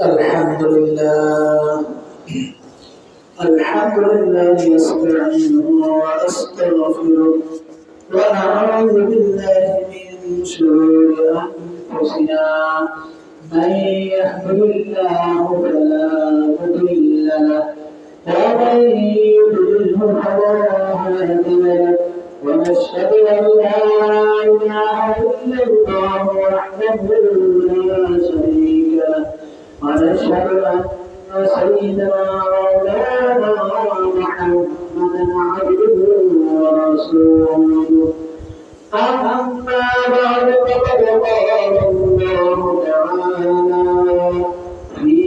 الحمد لله الحمد لله نستعينه وأستغفره ونعوذ بالله من شرور أنفسنا من يهده الله فلا مضل له ومن يضلله فلا هادي له ونشهد أن لا إله إلا الله وحده لا شريك له ونشهد أن سيدنا مولانا محمدا عبده ورسوله أما بعد فقد قال الله تعالى في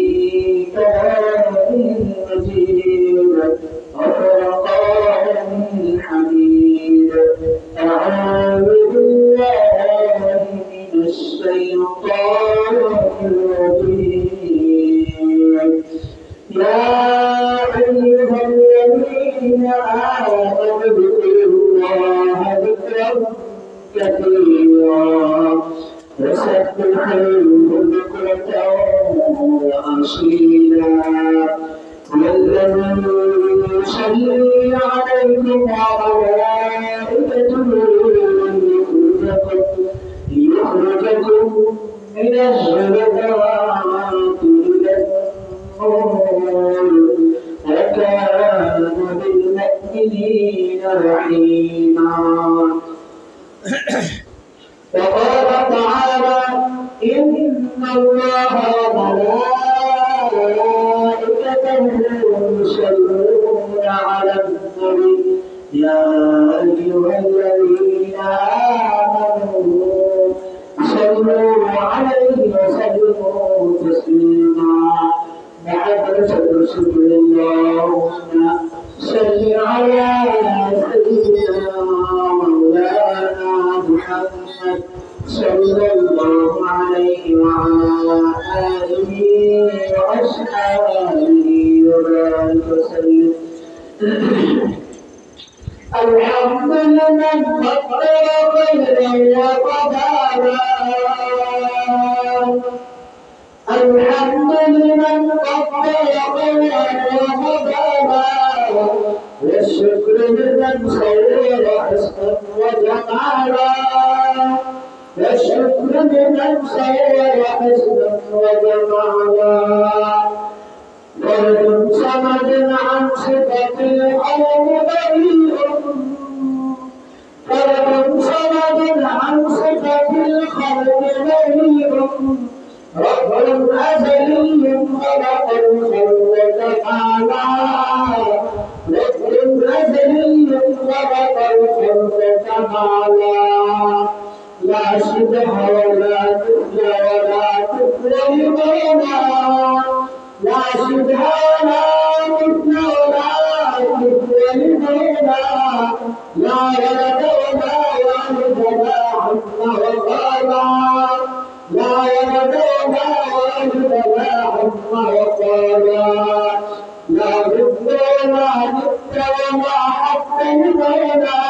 كلامه المجيد وفرقانه الحميد أعوذ بالله من الشيطان الرجيم يا أيها الذين آمنوا اذكروا الله ذكرا كثيرا وسبحوه بكرة وأصيلا والذي يصلي عليكم وملائكته ليخرجكم من الظلمات إلى النور وكان بالمؤمنين رحيما وقال تعالى إن الله وملائكته يصلون على النبي يا أيها الذين آمنوا صلوا عليه وسلموا تسليما محمد رسول اللهم صل على سيدنا مولانا محمد صلى الله عليه وعلى آله وأصحابه وبارك وسلم الحمد لمن فضل خيرا وقدارا الحمد لمن فضل خيرا وقدارا والشكر لمن صور حسنا وجمالا والشكر لمن صور حسنا وجمالا ولكم صمد عن صفة القوم بريء ولكم صمد عن صفة الخلق بريء رب أزلي خلق الخلق تعالى رب أزلي خلق الخلق تعالى لا شبه ولا مثل ولا كفر بينا لا شبه ولا مثل ولا كفر بينا لا ولد ولا والد ولا عم وخالا لا ولد ولا والد ولا عم وخالا لا ضد ولا ضد ولا حق بينا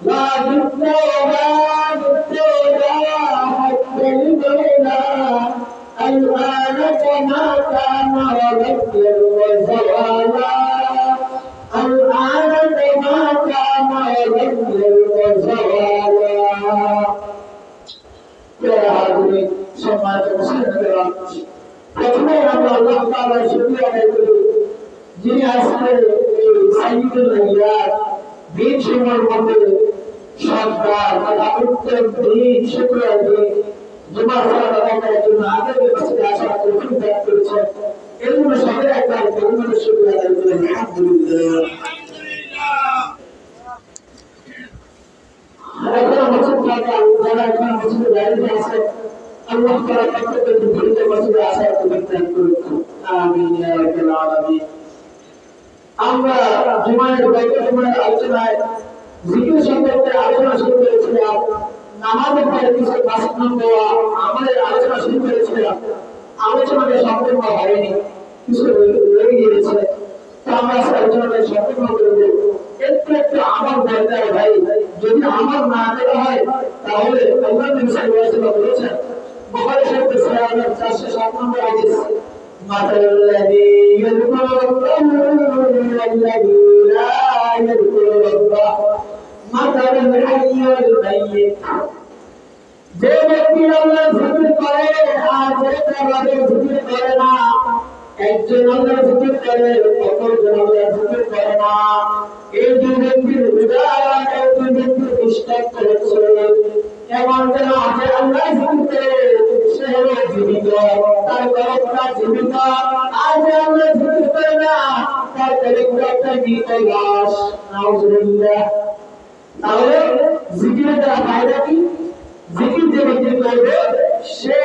لا ضد ولا ضد ولا حق بينا الآن كما كان ولدا وزوالا الآن كما كان ولدا وزوالا يا حاضرين سمعت مسلم الكرام প্রথমে আমরা আল্লাহ তাআলার শুকরিয়া আদায় করি যিনি আজকে এই সাইয়্যিদুল আইয়াদ দিন সময়ের মধ্যে সরকার তথা উত্তর দিন শুকরিয়া দিয়ে জুমার সালাত আদায় করার জন্য আমাদের কাছে আসার তৌফিক দান করেছেন এর জন্য সবাই একবার পরিমাণে শুকরিয়া আদায় করি আলহামদুলিল্লাহ এখন মসজিদ থেকে যারা এখন মসজিদে দাঁড়িয়ে আছে আল্লাহ তাআলা প্রত্যেককে ভিড়তে মসজিদে আসার তৌফিক দান করুন আমিন ইয়া রাব্বাল আলামিন আমরা জুমার বাইতুল্লাহ আলোচনায় জিকির সম্পর্কে আলোচনা শুরু করেছিলাম নামাজের পরে কিছু বাসনাম দেওয়া আমাদের আলোচনা শুরু করেছিলাম আলোচনাটা সম্পূর্ণ হয়নি কিছু রয়ে গিয়েছে তো আমরা আলোচনাটা সম্পূর্ণ করে দেব একটু একটু আমার দরকার ভাই যদি আমার না দেওয়া হয় তাহলে আল্লাহ নবী সাল্লাল্লাহু আলাইহি ওয়াসাল্লাম বলেছেন বুখারী শরীফে 6407 নম্বর হাদিস মাতাল্লাযী ইয়াযকুরুল্লাহ ওয়াল্লাযী লা ইয়াযকুরুল্লাহ মাতালুল হাইয়্যি ওয়াল মাইয়্যিত যে ব্যক্তি আল্লাহর জিকির করে আর যে আল্লাহর জিকির করে না একজন আল্লাহর জিকির করে অপরজন আল্লাহর জিকির করে না এই দুই ব্যক্তির উদাহরণ এই দুই ব্যক্তির দৃষ্টান্ত হচ্ছে এমন যেন যে আল্লাহর জিকির করে সে হলো জীবিত তার কলবটা জীবিত আর যে আল্লাহর জিকির করে না তার কলবটা মৃত লাশ নাউজুবিল্লাহ। তাহলে জিকিরের দ্বারা ফায়দা কি? জিকির যে ব্যক্তি করবে সে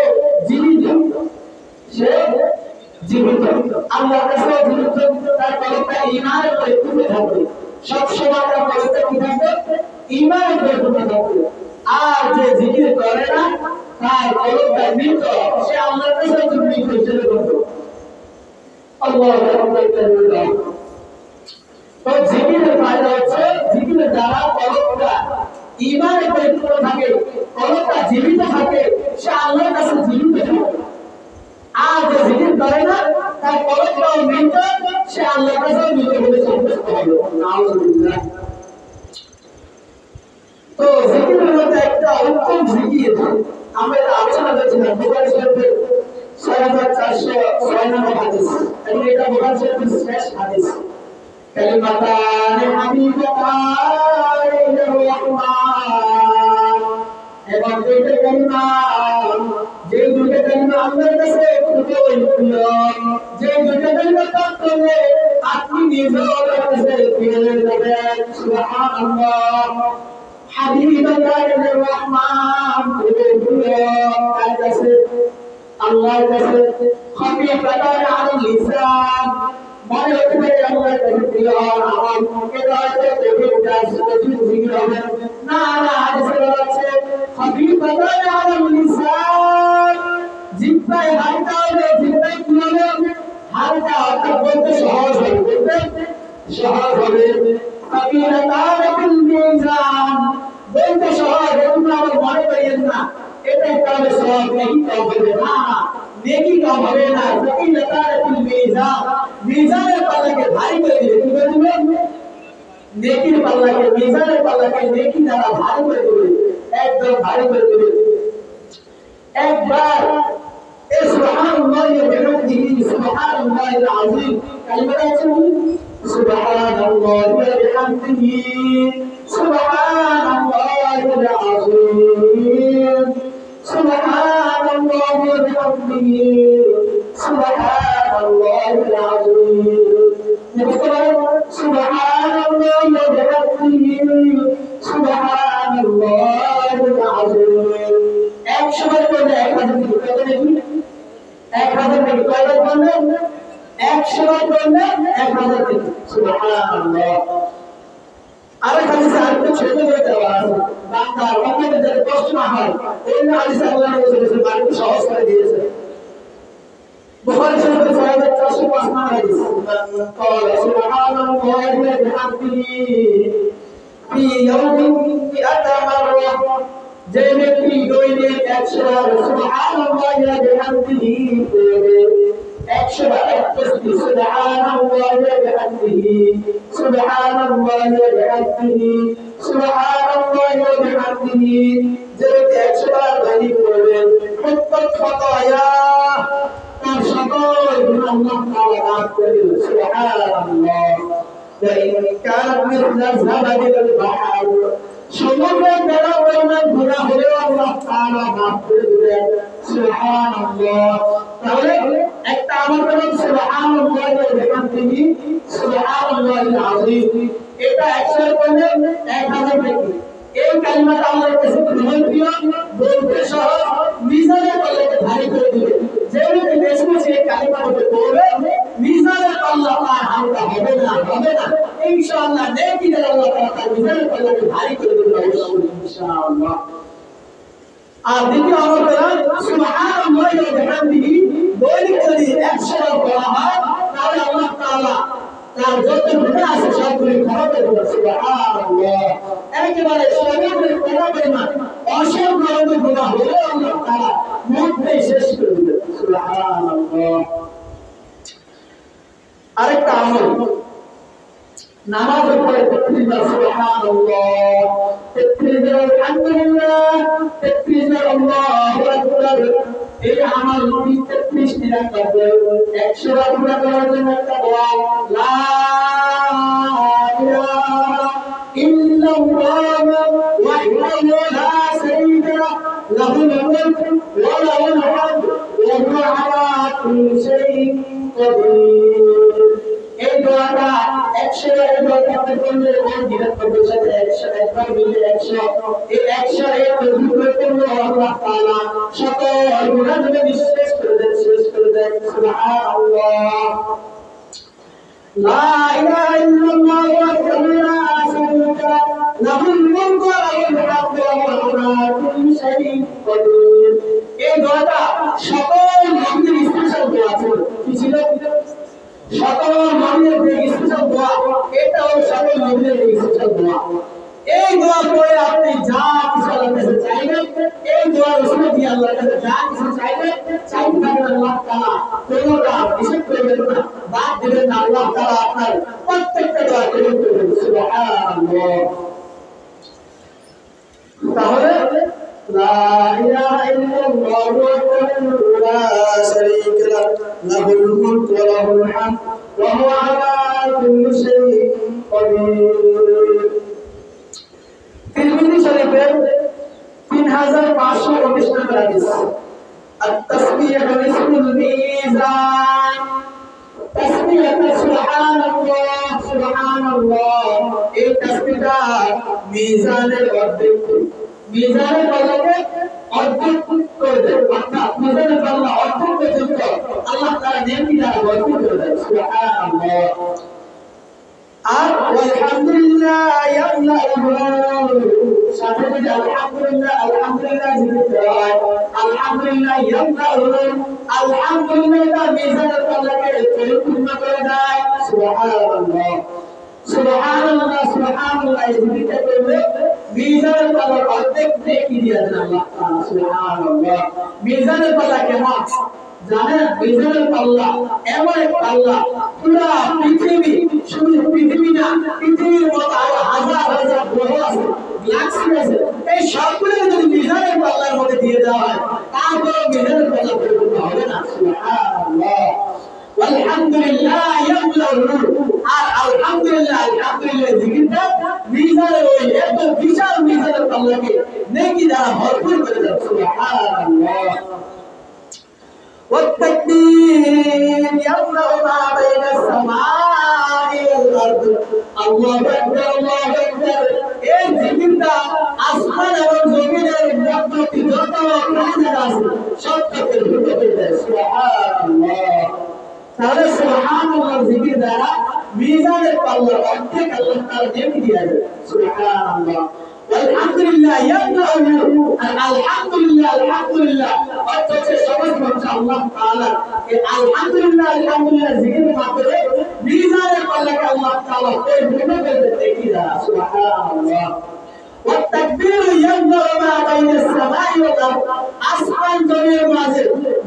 জীবিত আল্লাহর কাছে জীবিত তার কলবটা ঈমানের উপরে টিকে থাকবে সব সময় তার কলবটা কি থাকবে ঈমানের উপরে টিকে থাকবে আর যে জিকির করে না তার কলবটা মৃত সে আল্লাহর কাছে মৃত হিসেবে করবে আল্লাহু আকবার। তো জিকিরের ফায়দা হচ্ছে জিকিরের দ্বারা কলবটা ঈমানে পরিপূর্ণ থাকে কলবটা জীবিত থাকে সে আল্লাহর কাছে জীবিত থাকে আর যে জিকির করে না তার কলবটা মৃত সে আল্লাহর কাছে মৃত বলে সাব্যস্ত হবে নাউজুবিল্লাহ। তো জিকিরের মধ্যে একটা উত্তম জিকির আমরা এটা আলোচনা করেছিলাম বুখারী শরীফের 6406 নম্বর হাদিস এবং এটা বুখারী শরীফের শেষ হাদিস কালিমাতান হাবিবাতান ইলার রহমান এবং দুইটা কালিমা যে দুইটা কালিমা আল্লাহর কাছে খুবই প্রিয় যে দুইটা কালিমা পাঠ করলে আপনি নিজেও আল্লাহর কাছে ফিরে যাবেন সুবহানাল্লাহ। হাবিবাতান ইলার রহমান খুবই প্রিয় কার কাছে আল্লাহর কাছে খফিফাতান আলাল লিসান মনে হতে পারে আল্লাহর কাছে প্রিয় আমার মুখে হয়তো দেখে জিকির হবে না না হাদিসে বলা আছে খফিফাতান আলাল লিসান জিহ্বায় হালকা হবে জিহ্বায় কি হবে হালকা অর্থাৎ বলতে সহজ হবে খফিফাতান ফিল মিজান বলতে সহজ এগুলো আমার মনে করিয়েন না এটা একটা সহজ নেকি কম হবে না নেকি কম হবে না খফিফাতান ফিল মিজান মিজানের পাল্লাকে ভারী করে দিবে কি করে দিবে নেকির পাল্লাকে মিজানের পাল্লাকে নেকি দ্বারা ভারী করে দিবে একদম ভারী করে দিবে। একবার সুবহানাল্লাহি ওয়া বিহামদিহি সুবহানাল্লাহিল আযীম কালিমাটা আছে সুবহানাল্লাহি ওয়া বিহামদিহি সুবহানাল্লাহিল আযীম সুবহানাল্লাহি ওয়া বিহামদিহি সুবহানাল্লাহিল আযীম সুবহানাল্লাহি ওয়া বিহামদিহি সুবহানাল্লাহিল আযীম 100 বার করলে 1000 কি কত নাকি 1000 কি কয়বার করলে 100 বার করলে 1000 কি সুবহানাল্লাহ। আর হাদিসে আরেকটা ছোট করে দেওয়া আছে বান্দা রকমের যাতে কষ্ট না হয় এই হাদিসে আল্লাহ রাসূল বাড়িতে সহজ করে দিয়েছে বুখারী শরীফের 6405 নম্বর হাদিস قال سبحان الله وبحمده في يوم 100 مرة যে ব্যক্তি দৈনিক 100 বার সুবহানাল্লাহি ওয়া বিহামদিহি 100 বার তাসবিহ সুবহানাল্লাহি ওয়া বিহামদিহি সুবহানাল্লাহি ওয়া বিহামদিহি সুবহানাল্লাহি ওয়া বিহামদিহি যে ব্যক্তি 100 বার দৈনিক পড়বেন প্রত্যেক খতায়া তার সকল গুনাহ আল্লাহ তাআলা মাফ করে দিবেন সুবহানাল্লাহ। فإن كانت مثل زبد البحر সমুদ্রের বেলা পরিমাণ গুনাহ হলেও আল্লাহ তাআলা মাফ করে দিবেন সুবহানাল্লাহ। তাহলে একটা আমল করুন সুবহানাল্লাহি ওয়া বিহামদিহি সুবহানাল্লাহিল আযীম এটা 100 করলে 1000 নাকি এই কালিমাটা আল্লাহর কাছে খুবই প্রিয় বলতে সহজ মিজানের পাল্লাকে ভারী করে দিবে যে ব্যক্তি বেশি বেশি এই কালিমাটাকে পড়বে মিজানের পাল্লা তার হালকা হবে না ইনশাআল্লাহ নেকি দ্বারা আল্লাহ তাআলা মিজানের পাল্লাকে ভারী করে দিবে ইনশাআল্লাহ। আর দ্বিতীয় আমল করা সুবহানাল্লাহি ওয়া বিহামদিহি দৈনিক যদি 100 বার পড়া হয় তাহলে আল্লাহ তাআলা তার যত গুনাহ আছে সবগুলো ক্ষমা করে দিবেন সুবহানাল্লাহ। একেবারে সমুদ্রের পরিমাণ অসংখ্য গুনাহ হলেও আল্লাহ তাআলা মুখ আরেকটা আমল নামাজের পরে 33 বার সুবহানাল্লাহ, 33 বার আলহামদুলিল্লাহ, 33 বার আল্লাহু আকবার। এই আমল 33 টি রাকাত 100 বার পুরা করার জন্য একটা দোয়া, লা ইলাহা ইল্লাল্লাহ ওয়াহদাহু লা শারীকা লাহু, লাহুল মুলকু ওয়া লাহুল হামদু ওয়া হুয়া আলা কুল্লি শাইইন কাদির। এই দোয়াটা 100 বার করতে করলে ওই দিনের সাথে 100 একবার মিলে 100, এই 100 এর তসবিহ করতে আল্লাহ তাআলা সকল গুনাহকে নিঃশেষ করে দেন সুবহানাল্লাহ। লা ইলাহা ইল্লাল্লাহ ওয়াহদাহু লা শারীকা লাহুল মুলকু ওয়া লাহুল হামদু ওয়া হুয়া আলা কুল্লি শাইইন কাদির। এই দোয়াটা সকল নবীর স্পেশাল দোয়া ছিল। কি ছিল? সকল নবীর স্পেশাল দোয়া, এটাও সকল নবীর স্পেশাল দোয়া। এই দোয়া পড়ে আপনি যা কিছু আল্লাহর কাছে চাইবেন, এই দোয়ার উসিলা দিয়ে আল্লাহর কাছে যা কিছু চাইবেন, চাইতে থাকবেন, আল্লাহ তাআলা কোনটা নিষেধ করবেন না, বাদ দেবেন না। আল্লাহ তাআলা আপনার প্রত্যেকটা দোয়া কবুল করবেন সুবহানাল্লাহ। তাহলে লা ইলাহা ইল্লাল্লাহ ওয়াহদাহু লা শারীকা লাহু, লাহুল মুলকু ওয়া লাহুল হামদু ওয়া হুয়া আলা কুল্লি শাইইন কাদির। তিরমিজি শরীফের 3519 নম্বর হাদিস, আত-তাসবিহু নিসফুল মিজান, তাসবিহু সুবহানাল্লাহ সুবহানাল্লাহ। এই তাসবিহটা মিজানের অর্ধেক, মিজানের পাল্লাকে অর্ধেক করে দেয়, অর্থাৎ মিজানের পাল্লা অর্ধেক পর্যন্ত আল্লাহ তাআলা নেকি দ্বারা ভরপুর করে দেয় সুবহানাল্লাহ। আর আলহামদুলিল্লাহ ইয়ামলাউল, সাথে যদি আলহামদুলিল্লাহ আলহামদুলিল্লাহ জিকির করা, আলহামদুলিল্লাহ ইয়ামলাউল, আলহামদুলিল্লাহ মিজানের পাল্লাকে পরিপূর্ণ করে দেয় সুবহানাল্লাহ সুবহানাল্লাহ সুবহানাল্লাহ। এই জিকিরটা করলে মিজানের পাল্লা অর্ধেক নেকি দিয়ে দেন আল্লাহ তাআলা সুবহানাল্লাহ। মিজানের পাল্লা কেমন জানেন? মিজানের পাল্লা এমন এক পাল্লা, পুরা পৃথিবী, শুধু পৃথিবী না, পৃথিবীর মতো আরো হাজার হাজার গ্রহ আছে, গ্যালাক্সি আছে, এই সবগুলো যদি মিজানের পাল্লার মধ্যে দিয়ে দেওয়া হয়, তারপরে মিজানের পাল্লা পরিপূর্ণ হবে না সুবহানাল্লাহ। আলহামদুলিল্লাহ ইয়ামলাউল, আর আলহামদুলিল্লাহ আলহামদুলিল্লাহ জিকিরটা মিজানের ওই এত বিশাল মিজানের পাল্লাকে নেকি দ্বারা ভরপুর করে দেয় সুবহানাল্লাহ। والتكبير يملأ ما بين السماء والأرض, الله أكبر الله أكبر। এই জিকিরটা আসমান এবং জমিনের মধ্যে যত প্রাণী আছে সবটাকে ভরে দেয় সুবহানাল্লাহ। তাহলে সুবহানাল্লাহ জিকির দ্বারা মিজানের পাল্লা অর্ধেক আল্লাহ তাআলা নেকি দিয়ে দেয় সুবহানাল্লাহ। আলহামদুলিল্লাহ ইয়ামলাউল, আলহামদুলিল্লাহ আলহামদুলিল্লাহ অর্থাৎ সমাজ মানুষ আল্লাহ তাআলা এই আলহামদুলিল্লাহ আলহামদুলিল্লাহ জিকিরের মাধ্যমে মিজানের পাল্লাকে আল্লাহ তাআলা পরিপূর্ণ করে দেয় কি দ্বারা সুবহানাল্লাহ। والتكبير يملأ ما بين السماء والأرض, আসমান জমিনের মাঝে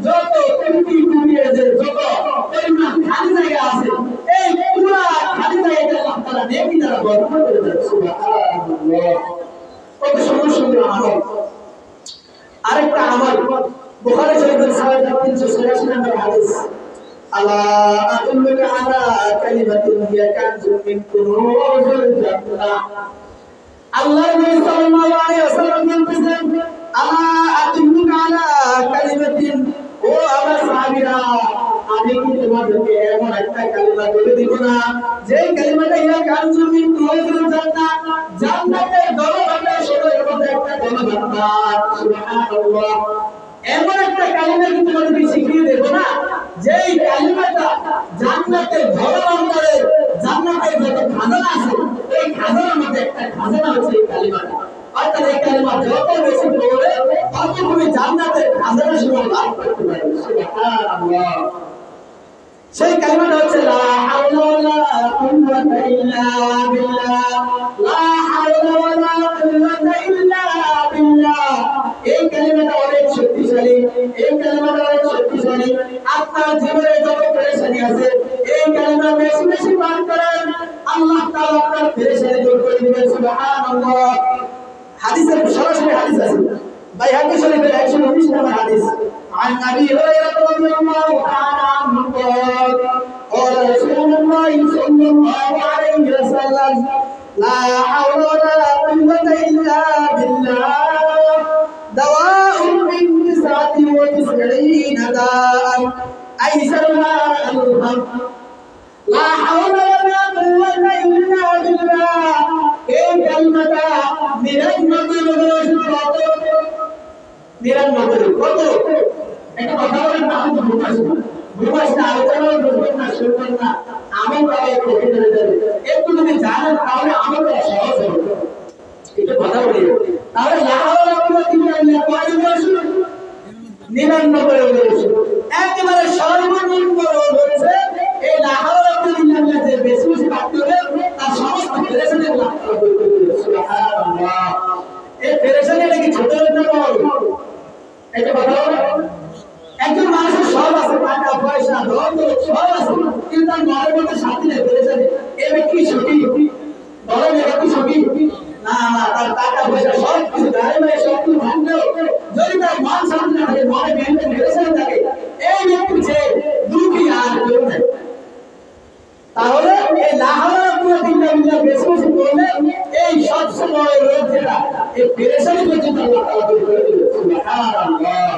যত পৃথিবীর যত পরিমাণ খালি জায়গা আছে, এই পুরো খালি জায়গাটা আল্লাহ তাআলা নেকি দ্বারা ভরপুর করে দেয় সুবহানাল্লাহ। কত সুন্দর সুন্দর আমল। আরেকটা আমল বুখারী শরীফের 6386 নম্বর হাদিস, আলা আদুল্লুকা আলা কালিমাতিন হিয়া কানজুম মিন কুনুজিল জান্নাহ। আল্লাহর নবী সাল্লাল্লাহু আলাইহি ওয়াসাল্লাম বলতেছেন, আলা আদুল্লুকা আলা কালিমাতিন, ও আমার সাহাবীরা, আমি কি তোমাদেরকে এমন একটা কালিমা বলে দিব না, যে কালিমাটা ইয়া কানজুম মিন কুনুজিল জান্নাহ, জান্নাতের দরজার সবার মধ্যে একটা দরজা সুবহানাল্লাহ। এমন একটা কালিমা কি তোমাদেরকে শিখিয়ে দেব না, যেই কালিমাটা জান্নাতের দরজার, জান্নাতের যত খাজানা আছে এই খাজানার মধ্যে একটা খাজানা হচ্ছে এই কালিমাটা। অর্থাৎ এই কালিমা যত বেশি পড়বে তত তুমি জান্নাতের খাজানা সমূহ লাভ করতে পারবে সুবহানাল্লাহ। সেই কালিমাটা হচ্ছে লা হাওলা ওয়ালা কুওয়াতা ইল্লা বিল্লাহ, লা হাওলা ওয়ালা কুওয়াতা ইল্লা বিল্লাহ। এই কালিমাটা অনেক শক্তিশালী, এই কালিমাটা অনেক শক্তিশালী। আপনার জীবনে যত পেরেশানি আছে এই কালিমা বেশি বেশি পাঠ করেন, আল্লাহ তাআলা আপনার পেরেশানি দূর করে দিবেন। সুবহানাল্লাহ। হাদিসের সরাসরি হাদিস আছে, বাইহাকি শরীফের 119 নম্বর হাদিস। عن أبي هريرة رضي الله تعالى عنه قال قال رسول الله صلى الله عليه وسلم لا حول ولا قوة إلا بالله دواء من 99 داء أيسرها الهم لا حول ولا قوة إلا بالله এই কালিমাটা 99 কত একটা কথা বলেন না, আমি ঘুমাস না আলোচনা করবেন না, শুনবেন না, আমল করা একটু কঠিন হয়ে যাবে। একটু যদি জানেন তাহলে আমল করা সহজ হবে। একটু কথা বলি তাহলে একেবারে সর্বনিম্ন রোগ হচ্ছে এই যে বেশি বেশি পাঠ করবে তার সমস্ত পেরেশানি লাভ করবে। সুবহানাল্লাহ। এই পেরেশানি নাকি ছোট না বড়? এটা কথা বলে একজন মানুষের সব আছে, টাকা পয়সা ধন দৌলত সব আছে, কিন্তু তার মনের মধ্যে শান্তি নেই, পেরেশানি। এই ব্যক্তি সুখী? বলেন এই ব্যক্তি সুখী? না না, তার টাকা পয়সা সব কিছু গাড়ি বাড়ি সব কিছু ভাঙলেও যদি তার মন শান্তি না থাকে, মনে পেরেশানি থাকে, এই ব্যক্তি যে দুঃখী আর কেউ নেই। তাহলে এই লা হাওলা ওয়া কুওয়াতা ইল্লা বিল্লাহ বেশি বেশি করলে এই সবচেয়ে বড় রোগ যেটা এই পেরেশানি পর্যন্ত আল্লাহ তাআলা দূর করে দিবেন। সুবহানাল্লাহ।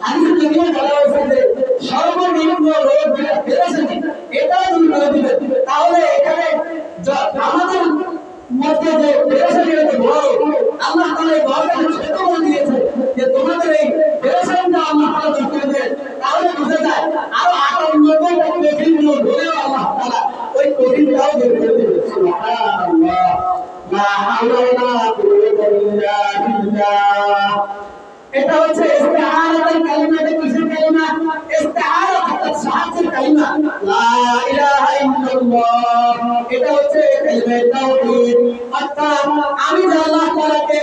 হাদিসে যদিও বলা হয়েছে যে সর্বনিম্ন রোগ যেটা পেরেশানি এটা দূর করে দিবেন। তাহলে এখানে আমাদের মধ্যে যে পেরেশানি এত বড়, আল্লাহ তাআলা এই বড়টা ছোট করে দিয়েছে যে তোমাদের এই পেরেশানিটা আল্লাহ তাআলা দূর করে দেন। তাহলে বুঝা যায় আরো 98টা কঠিন রোগ হলেও আল্লাহ তাআলা ওই কঠিনটাও দূর করে দিবেন। সুবহানাল্লাহ। লা হাওলা ওয়ালা কুওয়াতা ইল্লা বিল্লাহ। এটা হচ্ছে ইস্তিআনাতুল কালিমা। কিসের কালিমা? ইস্তিআনা অর্থাৎ সাহায্যের কালিমা, লা ইলাহা ইল্লাল্লাহ। এটা হচ্ছে কালিমা তাওহীদ। অর্থাৎ আমি যে আল্লাহ তাআলাকে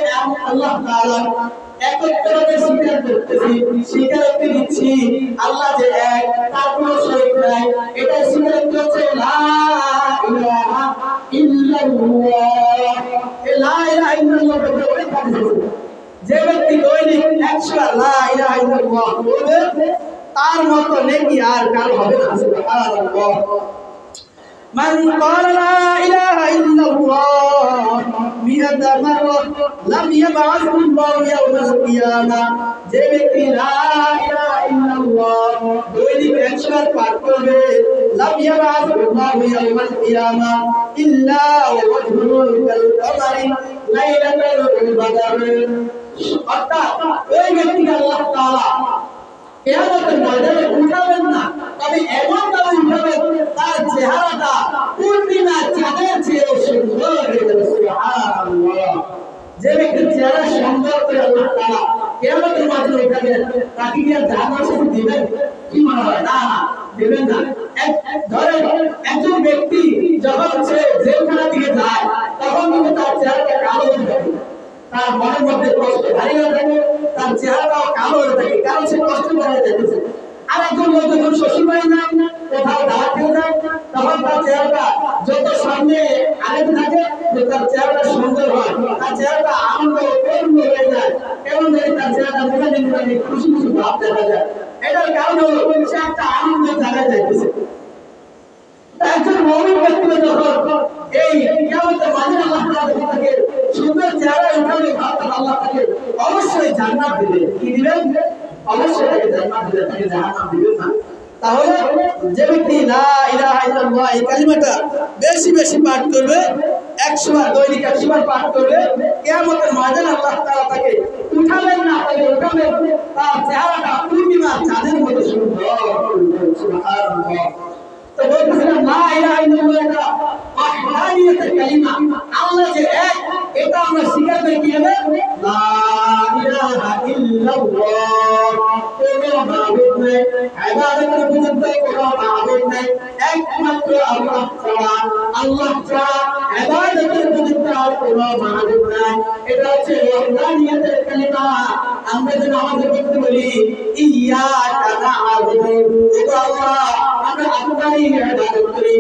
আল্লাহ তাআলা একত্বভাবে স্বীকার করতেছি, স্বীকারোক্তি দিচ্ছি আল্লাহ যে এক, তার কোনো শরীক নাই, এটা স্বীকারোক্তি হচ্ছে লা ইলাহা ইল্লাল্লাহ। এই লা ইলাহা ইল্লাল্লাহ বলতে অনেক কাজ আছে। যে ব্যক্তি দৈনিক 100 লা ইলাহা ইল্লাল্লাহ বলবে তার মতো নেকি আর কারো হবে না। সুবহানাল্লাহ। মান ক্বালা লা ইলাহা ইল্লাল্লাহ 100 মাররা লাম ইয়াবআসহু আল্লাহু ইয়াওমাল কিয়ামাহ। যে ব্যক্তি লা ইলাহা ইল্লাল্লাহ দৈনিক 100 বার পাঠ করবে, লাম ইয়াবআসহু আল্লাহু ইয়াওমাল কিয়ামাহ ইল্লা ওয়াজহুল কাল কামারি লাইলাতুল বদর। অর্থাৎ ওই ব্যক্তিকে আল্লাহ তাআলা কিয়ামতের ময়দানে উঠাবেন না, তবে এমন ভাবে উঠাবেন তার চেহারাটা পূর্ণিমার চাঁদের চেয়েও সুন্দর হয়ে যাবে। সুবহানাল্লাহ। যে ব্যক্তির চেহারা সুন্দর করে আল্লাহ তাআলা কিয়ামতের ময়দানে উঠাবেন, তাকে কি আর জান্নাতে দিবেন? কি মনে হয়? না না, দিবেন না। ধরেন একজন ব্যক্তি যখন সে জেলখানা দিকে যায় তখন কিন্তু তার চেহারাটা কালো হয়ে থাকে, তার মনের মধ্যে কষ্ট ভারী হয়ে থাকে, তার চেহারাটাও কালো হয়ে থাকে, কারণ সে কষ্ট করে যাচ্ছে। আর একজন লোক যখন শ্বশুরবাড়ি যায়, কোথাও দাওয়াত খেতে যায়, তখন তার চেহারাটা যত সামনে আরেকটু থাকে তার চেহারাটা সুন্দর হয়, তার চেহারাটা আনন্দ পূর্ণ হয়ে যায়, এবং যদি তার চেহারাটা মুখে মুখে খুশি খুশি ভাব দেখা যায়। এটার কারণ হলো সে একটা আনন্দের জায়গায় যাইতেছে। একজন মুমিন ব্যক্তি যখন এই কিয়ামতের মাঝে আল্লাহ তাআলা তাকে সুন্দর চেহারা উঠাবে, আল্লাহ তাকে অবশ্যই জান্নাত দিবেন। কি দিবেন? অবশ্যই তাকে জান্নাত দিবেন, তাকে জাহান্নাম দিবেন না। তাহলে যে ব্যক্তি লা ইলাহা ইল্লাল্লাহ এই কালিমাটা বেশি বেশি পাঠ করবে, 100 বার দৈনিক 100 বার পাঠ করবে, কিয়ামতের ময়দানে আল্লাহ তাআলা তাকে উঠাবেন না, তাকে উঠাবেন তার চেহারাটা পূর্ণিমার চাঁদের মতো সুন্দর। সুবহানাল্লাহ। তো বলতেছিলাম লা ইলাহা ইল্লাল্লাহ এটা ওয়াহদানিয়তের কালিমা, আল্লাহ যে এক এটা আমরা স্বীকার করি। কিভাবে? লা ইলাহা ইল্লাল্লাহ, কোনো মাবুদ নেই, ইবাদতের উপযুক্ত কোনো মাবুদ নেই, একমাত্র আল্লাহ ছাড়া, আল্লাহ ছাড়া ইবাদতের উপযুক্ত আর কোনো মাবুদ নাই। এটা হচ্ছে ওয়াহদানিয়তের কালিমা। আমরা যে নামাজে পড়তে বলি ইয়্যাকা না'বুদু, এটা একটাই ইবাদত করি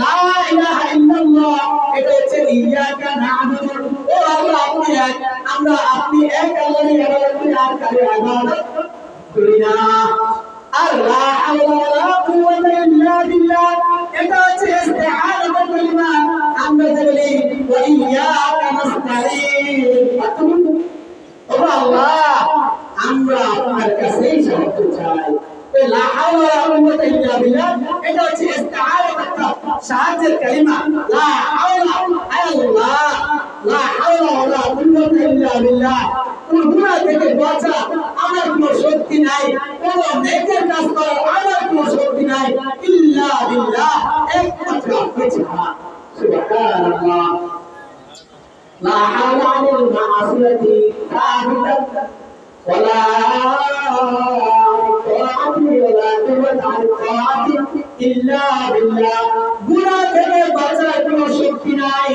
লা ইলাহা ইল্লাল্লাহ এটা হচ্ছে ইয়াকা না'বুদু ও আল্লাহ আপনি এক আমরা আপনি এক আল্লাহর ইবাদত করি আর কারো ইবাদত করি না আর লা হাওলা ওয়ালা কুওয়াতা ইল্লা বিল্লাহ এটা হচ্ছে ইস্তিআনাতুল কালিমা আমরা বলি ওয়া ইয়াকা নাস্তাঈন ও আল্লাহ আমরা আপনার কাছেই সাহায্য চাই লা হাওলা ওয়ালা কুওয়াতা ইল্লা বিল্লাহ এটা হচ্ছে ইস্তিআনাতুল সাহায্যের কালিমা লা হাওলা আল্লাহ লা হাওলা ওয়ালা কুওয়াতা ইল্লা বিল্লাহ কোন গুনাহ থেকে বাঁচা আমার কোনো শক্তি নাই কোন নেকের কাজ করার আমার কোনো শক্তি নাই ইল্লা বিল্লাহ একমাত্র আপনি ছাড়া সুবহানাল্লাহ লা হাওলা আনিল মা'সিয়াতি সাবিতান ওয়ালা তাআতি ওয়ালা কুওয়াতা আন তাআতি ইল্লা বিল্লাহ গুনাহ থেকে বাঁচার কোনো শক্তি নাই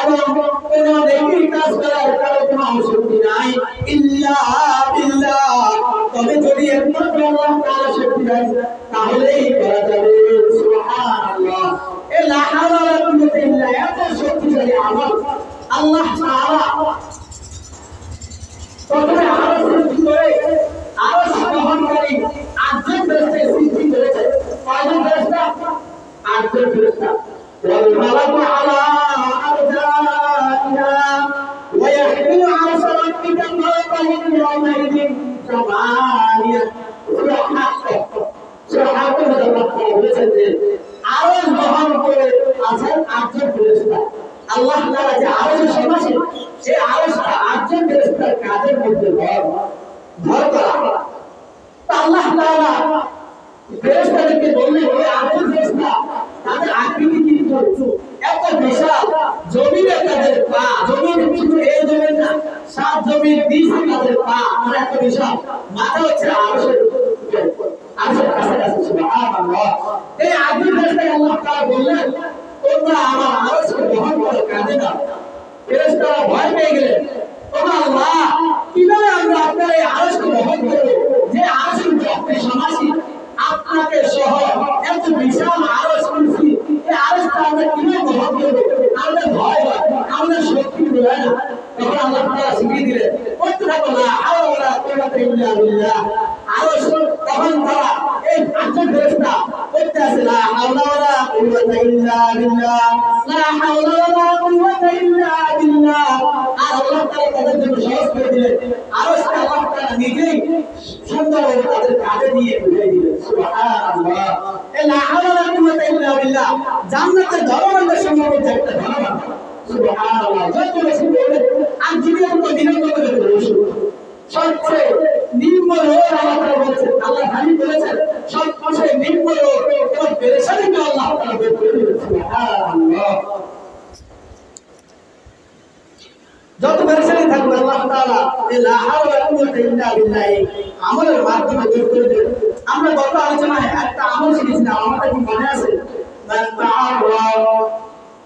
এবং কোন নেকের কাজ করার কোনো শক্তি নাই ইল্লা বিল্লাহ তবে যদি একমাত্র আল্লাহ তাআলা শক্তি দেন তাহলেই করা যাবে সুবহানাল্লাহ এ লা হাওলা ওয়ালা কুওয়াতা ইল্লা এত শক্তিশালী আমল আল্লাহ তাআলা প্রথমে আরশ সৃষ্টি করে আরশ বহনকারী আটজন ফেরেশতা সৃষ্টি করেছে কয়জন ফেরেশতা আটজন ফেরেশতা ওয়াল মালাকু আলা আরজাইহা ওয়া ইয়াহমিলু আরশা রাব্বিকা ফাওকাহুম ইয়াওমাইযিন সামানিয়া বলেছেন যে আরশ বহন করে আছেন আটজন ফেরেশতা আল্লাহ তাআলা যে আরশের সমাসী সেই আরশটা আটজন ফেরেশতার কাজের মধ্যে ভর করা আল্লাহ তাআলা ফেরেশতাদেরকে বললেন ওই আটজন ফেরেশতা তাদের আকৃতি কিন্তু এত বিশাল জমিনে তাদের পা জমিন শুধু এই জমিন না সাত জমির নিচে তাদের পা আর এত বিশাল মাথা হচ্ছে আরশের কাছাকাছি সুবহানাল্লাহ এই আটজন ফেরেশতাকে আল্লাহ তাআলা বললেন তোমরা আমার আরশকে বহন করো কাঁধে দাও ফেরেশতারা ভয় পেয়ে গেলেন ও আল্লাহ কিভাবে আমরা আপনার এই আরশকে বহন করব যে আরশের উপরে আপনি সমাসী আপনাকে সহ এত বিশাল আরশ কুরসি এই আরশটা আমরা কিভাবে বহন করব আমাদের ভয় হয় আমাদের শক্তি হয় না তখন আল্লাহ তাআলা শিখিয়ে দিলেন করতে থাকো লা হাওলা ওয়ালা কুওয়াতা ইল্লা বিল্লাহ আরশ তখন তারা এই আটজন ফেরেশতা করতে আছে লা হাওলা ওয়ালা কুওয়াতা ইল্লা বিল্লাহ লা হাওলা ওয়ালা কুওয়াতা ইল্লা বিল্লাহ আর আল্লাহ তাআলা তাদের জন্য সহজ করে দিলেন আরশকে আল্লাহ তাআলা নিজেই সুন্দরভাবে তাদের কাঁধে নিয়ে উঠিয়ে দিলেন সুবহানাল্লাহ এই লা হাওলা ওয়ালা কুওয়াতা ইল্লা বিল্লাহ জান্নাতের ধরনের সম্পর্কে একটা ধারণা সুবহানাল্লাহ যত বেশি বলবেন আর জীবনের মতো দিনের মতো বেশি সবচেয়ে নিম্ন রোগ আল্লাহ তাআলা বলেছেন আল্লাহ খালি বলেছেন সবচেয়ে নিম্ন রোগ এবং পেরেশানিকে আল্লাহ তাআলা বের করে দিয়েছেন সুবহানাল্লাহ যত পেরেশানি থাকবে আল্লাহ তাআলা এই লা হাওলা ওয়ালা কুওয়াতা ইল্লা বিল্লাহ আমলের মাধ্যমে দূর করে দেন আমরা গত আলোচনায় একটা আমল শিখেছিলাম আমাদের কি মনে আছে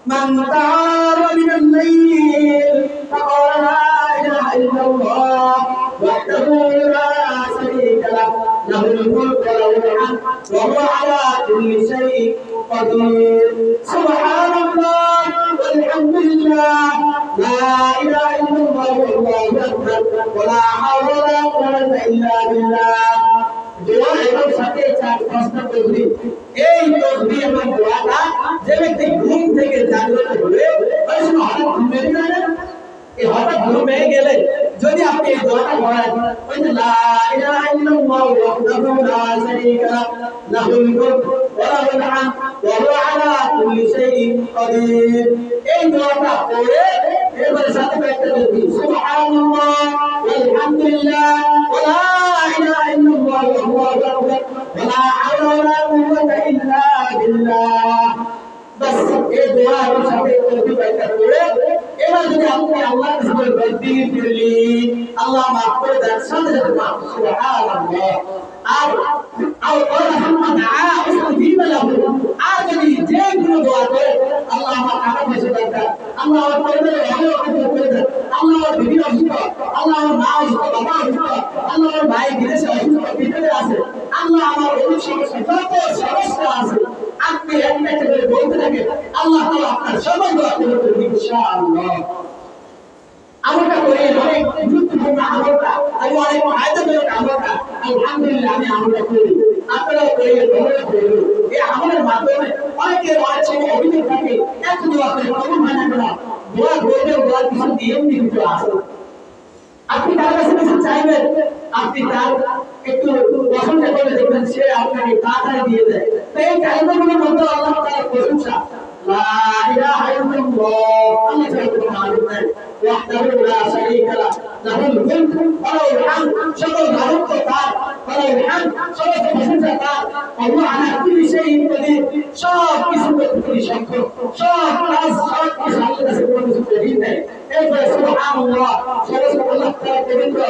من تعار من الليل فقال لا إله إلا الله وحده لا شريك له له الملك وله الحمد وهو على كل شيء قدير سبحان الله والحمد لله لا إله إلا الله والله أكبر ولا حول ولا قوة إلا بالله দোয়া এবং সাথে চার পাঁচটা তাসবিহ এই তাসবিহ এবং দোয়াটা যে ব্যক্তি ঘুম থেকে জাগ্রত হলে ওই সময় হঠাৎ ঘুম ভেঙে যায় না এই হঠাৎ ঘুম ভেঙে গেলে যদি আপনি এই দোয়াটা পড়েন ওই যে লা ইলাহা ইল্লাল্লাহু ওয়াহদাহু লা শারীকা লাহু লাহুল মুলকু ওয়া লাহুল হামদ ওয়া হুয়া আলা কুল্লি শাইইন কাদির এই দোয়াটা পড়ে এরপরে সাথে একটা তাসবিহ সুবহানাল্লাহ ওয়ালহামদুলিল্লাহ ওয়া লা ইলাহা ইল্লাল্লাহ ওয়াল্লাহু আকবার ওয়া লা হাওলা ওয়া লা কুওয়াতা ইল্লা বিল্লাহ बस ये दुआ और साथे तस्बीह बैठकर पढ़े এবার যদি আপনি আল্লাহর কাছে গলতি করলি আল্লাহ maaf করে দেন সাথে সাথে maaf সুবহানাল্লাহ আর আল্লাহুম্মা দুআ ইসতাজিব লাহু আর যদি যে কোনো দোয়া করে আল্লাহ আমার টাকা পয়সা দরকার আল্লাহ আমার পরিবারের ভালো করে দেন আল্লাহ আমার বিবি অসুস্থ আল্লাহ আমার মা অসুস্থ বাবা অসুস্থ আল্লাহ আমার ভাই বিদেশে অসুস্থ বিদেশে আছে আল্লাহ আমার অনেক সমস্যা যত সমস্যা আছে আপনি আল্লাহ তাআলা আপনার সকল দোয়া কবুল করবেন ইনশাআল্লাহ। আমলটা করে অনেক গুরুত্বপূর্ণ আমলটা, আমি অনেক ফায়দাজনক আমলটা, আলহামদুলিল্লাহ আমি আমলটা করি, আপনারাও করে আমলটা করে। এই আমলের মাধ্যমে অনেকের অনেক সময় অভিযোগ থাকে এত দোয়া করে কবুল হয় না কেন? দোয়া করবে, দোয়ার কিছু নিয়ম নীতি আছে। আপনি তার কাছে কিছু চাইবেন, আপনি তার একটু পছন্দ করে দেখবেন, সে আপনাকে তাড়াতাড়ি দিয়ে দেয়। তো এই কালিমাগুলোর মধ্যে আল্লাহ তাআলার প্রশংসা, লা ইলাহা ইল্লাল্লাহ, আল্লাহ তাআলা মালিক নাই, ওয়াহদাহু লা শারীকা লাহু, লাহুল মুলকু ওয়া লাহুল হামদ, সকল মালিক তার, ওয়া লাহুল হামদ, সকল প্রশংসা তার, আল্লাহ আলা কুল্লি শাইইন কাদির, সব কিছু করতে তিনি সক্ষম, সব কাজ সব কিছু আল্লাহর কাছে কোনো কিছু কঠিন নেই। এরপরে সুবহানাল্লাহ, সমস্ত আল্লাহ তাআলা পবিত্র,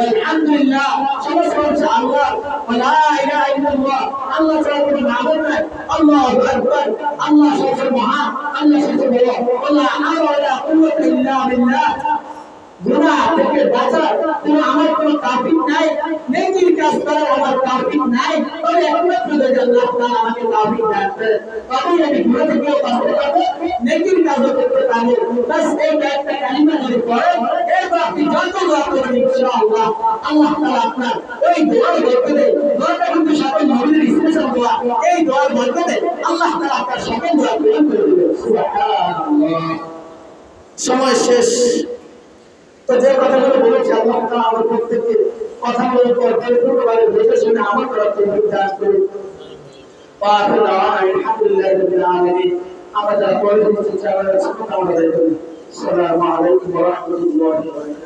আলহামদুলিল্লাহ সমস্ত হচ্ছে আল্লাহ, ওয়া লা ইলাহা ইল্লাল্লাহ, আল্লাহ ছাড়া কোনো মাবুদ নাই, আল্লাহু আকবার, আল্লাহ সবচেয়ে মহান, আল্লাহ সবচেয়ে বড়, ওয়ালা হাওলা ওয়ালা কুওয়াতা ইল্লা বিল্লাহ। গুনাহ থেকে বাঁচার কোনো আমার কোনো তাওফিক নাই, নেকির কাজ করার আমার তাওফিক নাই, তবে একমাত্র যদি আল্লাহ তাআলা আমাকে তাওফিক দান করেন তবেই আমি গুনাহ থেকে বাঁচতে পারবো, নেকির কাজও করতে পারবো। বাস এই একটা কালিমা যদি পড়েন, এরপর আপনি যত দোয়া করবেন ইনশাআল্লাহ আল্লাহ তাআলা আপনার ওই দোয়ার বরকতে, দোয়াটা কিন্তু সকল নবীদের স্পেশাল দোয়া, এই দোয়ার বরকতে আল্লাহ তাআলা আপনার সকল দোয়া কবুল করে দিবেন। সুবহানাল্লাহ। সময় শেষ। তো যে কথাগুলো বলেছি আল্লাহ তাআলা আমার প্রত্যেককে কথাগুলোর পর পরিপূর্ণভাবে বুঝে শুনে আমার তরফ থেকে দান করুন। ওয়াআখিরু দাওয়ানা আলহামদুলিল্লাহি রাব্বিল আলামিন। আমরা যারা পড়ে দিচ্ছি আমরা ছোট কামনা করি। আসসালামু আলাইকুম ওয়া রাহমাতুল্লাহি ওয়া বারাকাতুহু।